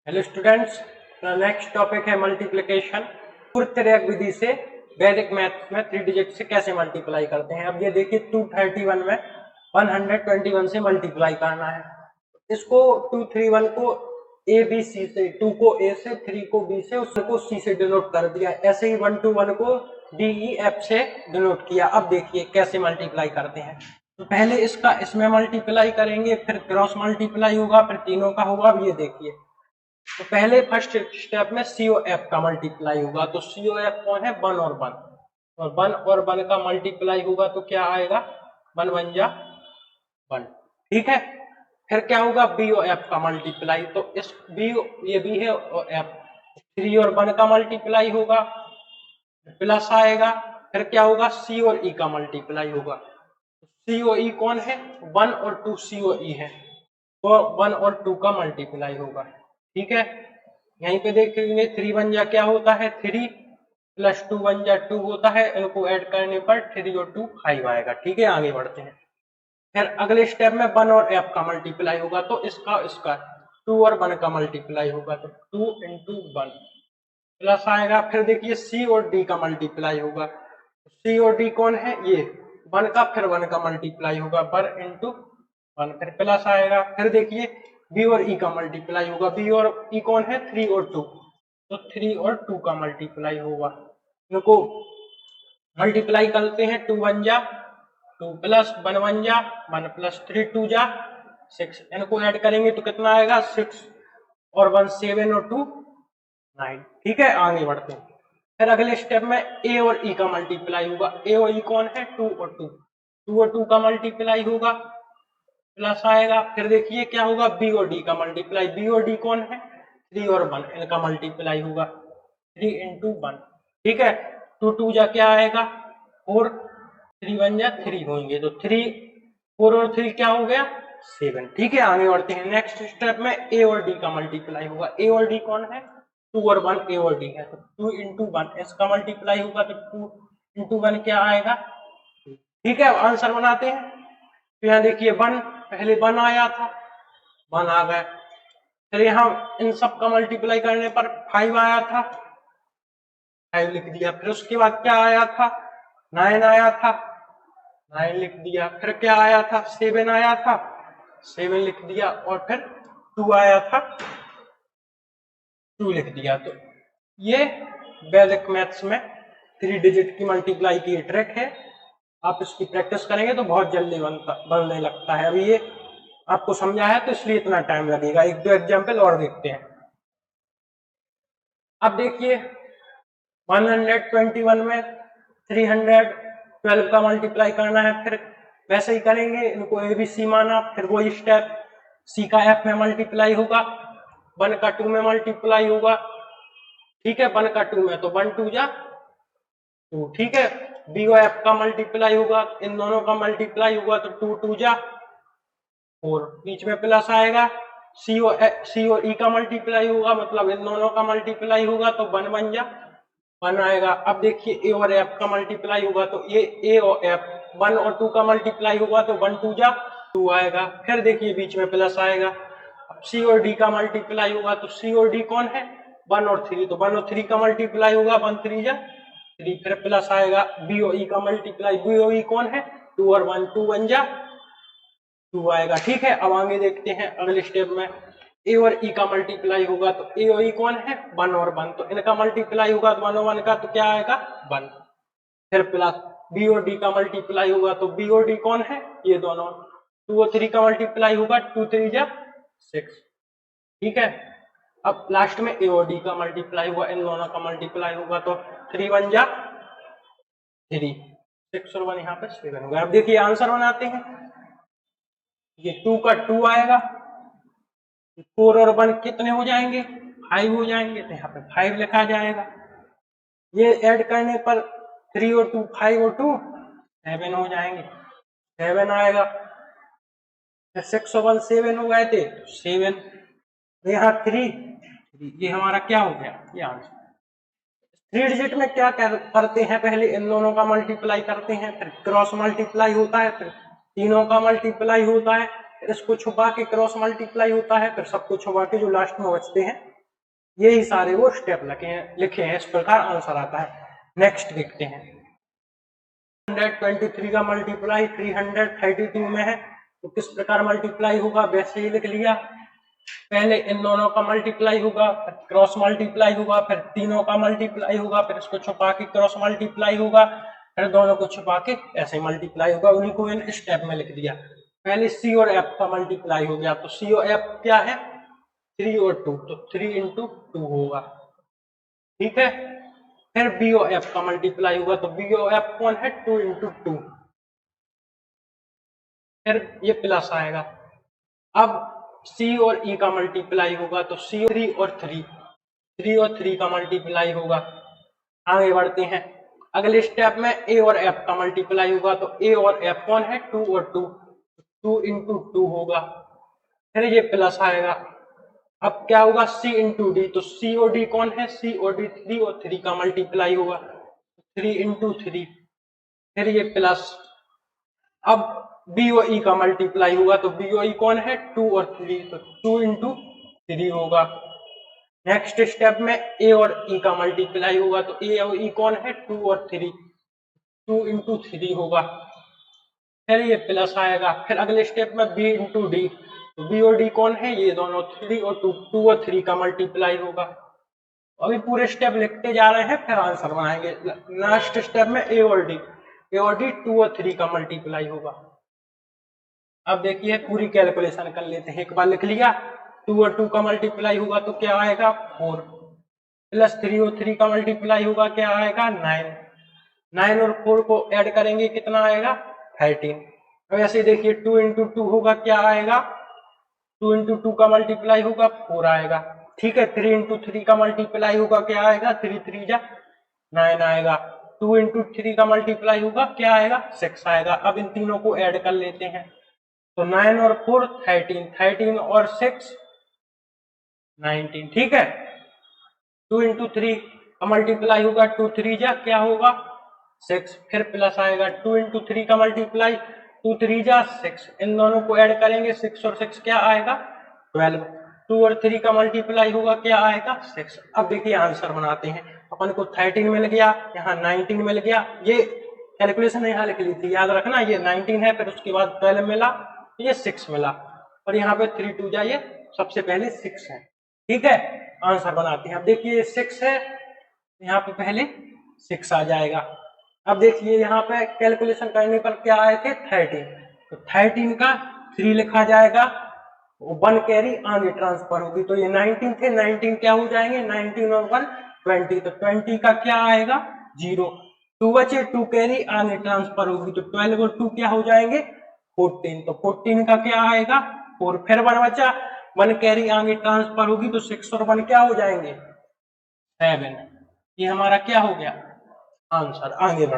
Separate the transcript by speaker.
Speaker 1: Hello students, next topic है multiplication. पूर्वतरक विधि से वैदिक मैथ्स में 3 डिजिट से कैसे मल्टीप्लाई करते हैं। अब ये देखिए 231 में 121 से मल्टीप्लाई करना है। इसको 231 को ए बी सी से, 2 को ए से, 3 को बी से, उसको सी से डिनोट कर दिया। ऐसे ही 121 को डी ई एफ से डिनोट किया। अब देखिए कैसे मल्टीप्लाई करते हैं। तो पहले इसका इसमें मल्टीप्लाई करेंगे, फिर क्रॉस मल्टीप्लाई होगा, फिर तीनों का होगा। अब ये देखिए, तो पहले फर्स्ट स्टेप में COF का मल्टीप्लाई होगा। तो COF कौन है? 1 और 1, और 1 और 1 का मल्टीप्लाई होगा तो क्या आएगा? 1 1 जा 1। ठीक है, फिर क्या होगा? BOF का मल्टीप्लाई। तो इस बी, ये बी है और एफ, 3 और 1 का मल्टीप्लाई होगा, प्लस आएगा। फिर क्या होगा? C और E का मल्टीप्लाई होगा। C और E कौन है? 1 और 2 COE है, तो 1 और 2 का मल्टीप्लाई होगा। ठीक है, यहीं पे देखेंगे 3 1 जा क्या होता है? 3 प्लस 2 1 जा 2 होता है। इनको ऐड करने पर 3 और 2 5 आएगा। ठीक है, आगे बढ़ते हैं। फिर अगले स्टेप में 1 और f का मल्टीप्लाई होगा, तो इसका 2 और 1 का मल्टीप्लाई होगा, तो 2 इंटू 1 प्लस आएगा। फिर देखिए C और D का मल्टीप्लाई होगा। C और D कौन है? ये 1 का, फिर 1 का मल्टीप्लाई होगा, 1 इंटू 1, फिर प्लस आएगा। फिर देखिए B और E का मल्टीप्लाई होगा। B और E कौन है? 3 और 2, तो 3 और 2 का मल्टीप्लाई होगा। इनको मल्टीप्लाई करते हैं। 2 1 जा 2 प्लस 1 1 जा 1 प्लस 3 2 जा 6। इनको ऐड करेंगे तो कितना आएगा? 6 और 1 7 और 2 9। ठीक है, आगे बढ़ते हैं। फिर अगले स्टेप में A और E का मल्टीप्लाई होगा। A और E कौन है? 2 और 2, 2 और 2 का मल्टीप्लाई होगा, प्लस आएगा। फिर देखिए क्या होगा? B और D का मल्टीप्लाई। B और D कौन है? 3 और 1, इनका मल्टीप्लाई होगा, 3 इंटू 1। ठीक है, 2 2 जा क्या आएगा? 4, 3 1 जा 3 होंगे, तो 3 4 और 3 क्या हो गया? 7। ठीक है, आगे बढ़ते हैं। नेक्स्ट स्टेप में A और D का मल्टीप्लाई होगा। A और D कौन है? 2 और 1 A और D है, तो 2 इंटू 1 इसका मल्टीप्लाई होगा, तो 2 इंटू 1 क्या आएगा? ठीक है, आंसर बनाते हैं। तो यहाँ देखिए 1, पहले 1 आया था, 1 आ गया। फिर यहाँ इन सब का मल्टीप्लाई करने पर 5 आया था, 5 लिख दिया। फिर उसके बाद क्या आया था? 9 आया था, 9 लिख दिया। फिर क्या आया था? 7 आया था, 7 लिख दिया। और फिर 2 आया था, 2 लिख दिया। तो ये वैदिक मैथ्स में 3 डिजिट की मल्टीप्लाई की ट्रिक है। आप इसकी प्रैक्टिस करेंगे तो बहुत जल्दी बनने लगता है। अभी ये आपको समझा है तो इसलिए इतना टाइम लगेगा। एक दो एग्जाम्पल और देखते हैं। अब देखिए 121 में 312 का मल्टीप्लाई करना है। फिर वैसे ही करेंगे, इनको ABC माना, फिर वही स्टेप, C का F में मल्टीप्लाई होगा, 1 का 2 में मल्टीप्लाई होगा। ठीक है, 1 का 2 में तो 1 2 जा 2। ठीक है, B और F का मल्टीप्लाई होगा, इन दोनों का मल्टीप्लाई होगा, तो 2 2 जा 4, बीच में प्लस आएगा। C और E का मल्टीप्लाई होगा, मतलब इन दोनों का मल्टीप्लाई होगा, तो 1 1 जा 1 आएगा। अब देखिए A और F का मल्टीप्लाई होगा, तो ये A और F, 1 और 2 का मल्टीप्लाई होगा, तो 1 2 जा 2 आएगा। फिर देखिए बीच में प्लस आएगा। अब C और D का मल्टीप्लाई होगा, तो C और D कौन है? 1 और 3, तो 1 और 3 का मल्टीप्लाई होगा, 1 3 जा 3। फिर प्लस आएगा। B और E का मल्टीप्लाई, B और E कौन है? 2 और 1, 2 1 जा 2 आएगा। ठीक है, अब आगे देखते हैं। अगले स्टेप में A और E का मल्टीप्लाई होगा, तो A और E कौन है? 1 और 1, तो इनका मल्टीप्लाई होगा 1 और 1 का, तो क्या आएगा? 1। फिर प्लस B और D का मल्टीप्लाई होगा, तो B और D कौन है? ये दोनों। 2 और 3 का मल्टीप्लाई होगा, 2 3 जा 6। ठीक है, अब लास्ट में A और D का मल्टीप्लाई हुआ, इन दोनों का मल्टीप्लाई होगा, तो 3 1 जा 3, 6 और 1 यहाँ पे 7 होगा। अब देखिए आंसर बनाते हैं। ये 2 का 2 आएगा, 4 और 1 कितने हो जाएंगे? 5 हो जाएंगे, तो यहाँ पे 5 लिखा जाएगा। ये ऐड करने पर 3 और 2 5 और 2 7 हो जाएंगे, 7 आएगा। 6 और 1 7 हो गए थे, 7। यहाँ 3, ये हमारा क्या हो गया? ये आंसर। 3 डिजिट में क्या करते हैं? पहले इन दोनों का मल्टीप्लाई करते हैं, फिर क्रॉस मल्टीप्लाई होता है, फिर तीनों का मल्टीप्लाई होता है, फिर इसको छुपा के क्रॉस मल्टीप्लाई होता है, फिर सबको छुपा के जो लास्ट में बचते हैं यही सारे वो स्टेप लिखे हैं, इस प्रकार आंसर आता है। नेक्स्ट देखते हैं। 123 का मल्टीप्लाई 332 में है, तो किस प्रकार मल्टीप्लाई होगा, वैसे ही लिख लिया। पहले इन दोनों का मल्टीप्लाई होगा, फिर क्रॉस मल्टीप्लाई होगा, फिर तीनों का मल्टीप्लाई होगा, फिर इसको छुपा के क्रॉस मल्टीप्लाई होगा, फिर दोनों को छुपा के ऐसे मल्टीप्लाई होगा। उन्हीं को इन स्टेप में लिख दिया। पहले सी और एफ का मल्टीप्लाई हो गया, तो सी और एफ क्या है, 3 और 2, तो 3 इंटू 2 होगा, ठीक है। फिर बी और एफ का मल्टीप्लाई होगा, तो बी और एफ कौन है, 2 इंटू 2, फिर ये प्लस आएगा। अब सी और ई का मल्टीप्लाई होगा, तो सी 3 और 3 का मल्टीप्लाई होगा। आगे बढ़ते हैं, अगले स्टेप में ए और एफ का मल्टीप्लाई होगा, तो ए और एफ कौन है, 2 और 2 इंटू 2 होगा, फिर ये प्लस आएगा। अब क्या होगा, सी इंटू डी, तो सी और डी कौन है, सी और डी 3 और 3 का मल्टीप्लाई होगा, 3 इंटू 3, फिर ये प्लस। अब बी और ई का मल्टीप्लाई होगा, तो बी और ई कौन है, 2 और 3, तो 2 इंटू 3 होगा। नेक्स्ट स्टेप में ए और ई का मल्टीप्लाई होगा, तो ए और ई कौन है, 2 और 3, 2 इंटू 3 होगा, फिर ये प्लस आएगा। फिर अगले स्टेप में बी इंटू डी, तो बी और डी कौन है, ये दोनों 3 और 2 और 3 का मल्टीप्लाई होगा। अभी पूरे स्टेप लिखते जा रहे हैं, फिर आंसर बनाएंगे। लास्ट स्टेप में ए और डी 2 और 3 का मल्टीप्लाई होगा। अब देखिए पूरी कैलकुलेशन कर लेते हैं। एक बार लिख लिया, 2 और 2 का मल्टीप्लाई होगा तो क्या आएगा, 4, प्लस 3 और 3 का मल्टीप्लाई होगा, क्या आएगा, 9 और 4 को ऐड करेंगे, कितना आएगा, 13। अब ऐसे देखिए 2 इंटू 2 होगा, क्या आएगा, 2 इंटू 2 का मल्टीप्लाई होगा, 4 आएगा, ठीक है। 3 इंटू 3 का मल्टीप्लाई होगा, क्या आएगा, 3 3 जा 9 आएगा। 2 इंटू 3 का मल्टीप्लाई होगा, क्या आएगा, 6 आएगा। अब इन तीनों को ऐड कर लेते हैं, तो 9 और 4 13, 13 और 6 19, ठीक है। 2 इंटू 3 का मल्टीप्लाई होगा, 2 3 जा क्या होगा, 6, फिर प्लस आएगा। 2 इंटू 3 का मल्टीप्लाई, 2 3 जा 6, इन दोनों को ऐड करेंगे, 6 और 6 क्या आएगा, 12। 2 और 3 का मल्टीप्लाई होगा, क्या आएगा, 6। अब देखिए आंसर बनाते हैं। अपन को 13 मिल गया, यहाँ 19 मिल गया। ये कैलकुलेशन यहाँ लिख ली थी, याद रखना, ये 19 है, फिर उसके बाद 12 मिला, ये 6 मिला, और यहाँ पे 3 2 जाइए, सबसे पहले 6 है, ठीक है। आंसर बनाते हैं। अब देखिए 6 है, यहाँ पे पहले 6 आ जाएगा। अब देखिए यहाँ पे कैलकुलेशन करने पर क्या आए थे, 13, तो 13 का 3 लिखा जाएगा, 1 कैरी आगे ट्रांसफर होगी, तो ये 19 थे, 19 क्या हो जाएंगे, 19 और 1 20, तो 20 का क्या आएगा, 0। 2 बचे, 2 कैरी आगे ट्रांसफर होगी, तो 12 और 2 क्या हो जाएंगे, 14, तो 14 का क्या आएगा, 4, फिर 1 बचा, 1 कैरी आगे ट्रांसफर होगी, तो 6 और 1 क्या हो जाएंगे, 7। ये हमारा क्या हो गया आंसर। आगे बढ़